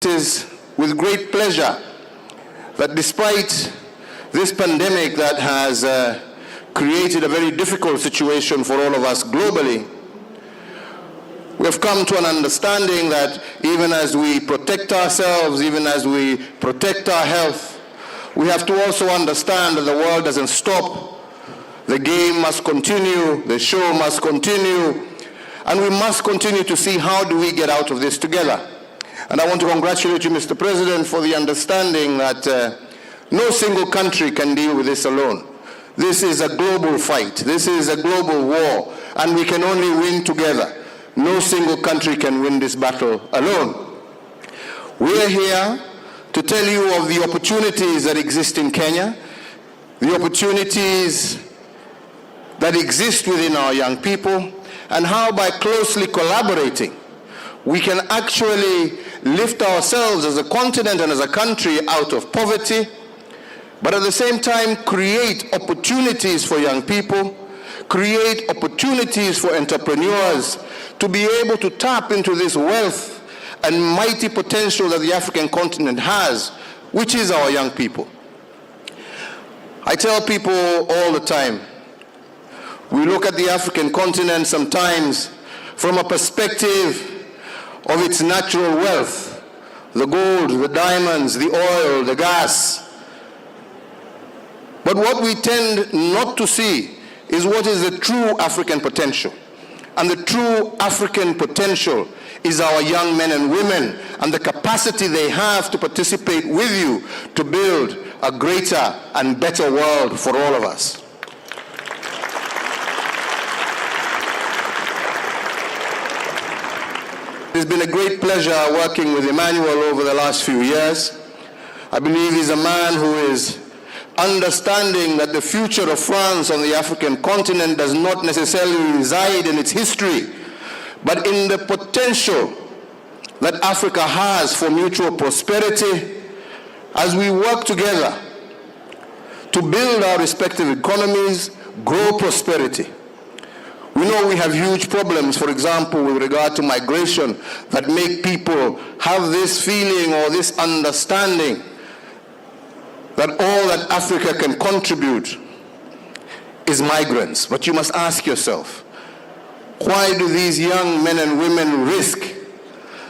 It is with great pleasure that despite this pandemic that has created a very difficult situation for all of us globally, we have come to an understanding that even as we protect ourselves, even as we protect our health, we have to also understand that the world doesn't stop. The game must continue, the show must continue, and we must continue to see how do we get out of this together. And I want to congratulate you, Mr. President, for the understanding that no single country can deal with this alone. This is a global fight. This is a global war, and we can only win together. No single country can win this battle alone. We are here to tell you of the opportunities that exist in Kenya, the opportunities that exist within our young people, and how by closely collaborating, we can actually lift ourselves as a continent and as a country out of poverty, but at the same time create opportunities for young people, create opportunities for entrepreneurs to be able to tap into this wealth and mighty potential that the African continent has, which is our young people. I tell people all the time, we look at the African continent sometimes from a perspective of its natural wealth, the gold, the diamonds, the oil, the gas. But what we tend not to see is what is the true African potential. And the true African potential is our young men and women and the capacity they have to participate with you to build a greater and better world for all of us. It's been a great pleasure working with Emmanuel over the last few years. I believe he's a man who is understanding that the future of France on the African continent does not necessarily reside in its history, but in the potential that Africa has for mutual prosperity as we work together to build our respective economies, grow prosperity. We know we have huge problems, for example, with regard to migration that make people have this feeling or this understanding that all that Africa can contribute is migrants. But you must ask yourself, why do these young men and women risk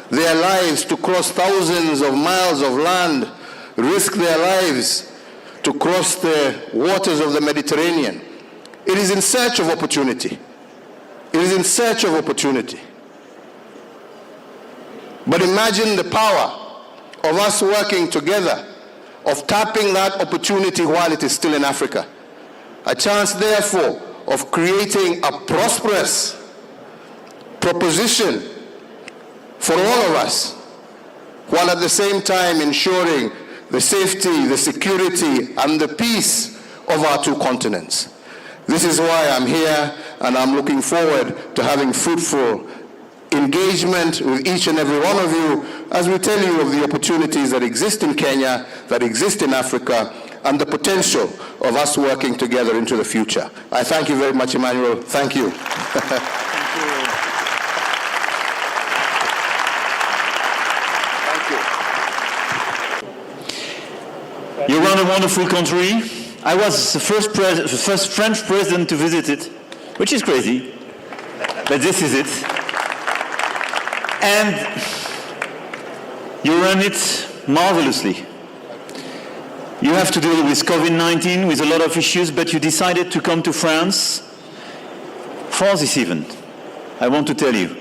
their lives to cross thousands of miles of land, risk their lives to cross the waters of the Mediterranean? It is in search of opportunity. It is in search of opportunity. But imagine the power of us working together, of tapping that opportunity while it is still in Africa. A chance, therefore, of creating a prosperous proposition for all of us, while at the same time ensuring the safety, the security, and the peace of our two continents. This is why I'm here, and I'm looking forward to having fruitful engagement with each and every one of you as we tell you of the opportunities that exist in Kenya, that exist in Africa, and the potential of us working together into the future. I thank you very much, Emmanuel. Thank you. Thank you. You run a wonderful country. I was the first French president to visit it, which is crazy, but this is it. And you run it marvelously. You have to deal with COVID-19, with a lot of issues, but you decided to come to France for this event. I want to tell you.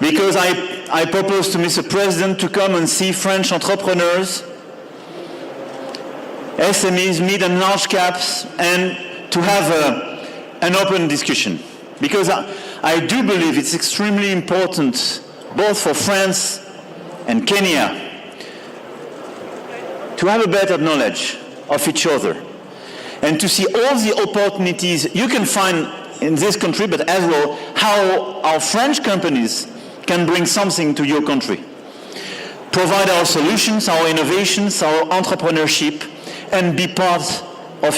Because I proposed to Mr. President to come and see French entrepreneurs, SMEs, mid and large caps, and to have an open discussion. Because I do believe it's extremely important, both for France and Kenya, to have a better knowledge of each other and to see all the opportunities you can find in this country, but as well how our French companies can bring something to your country. Provide our solutions, our innovations, our entrepreneurship, and be part of your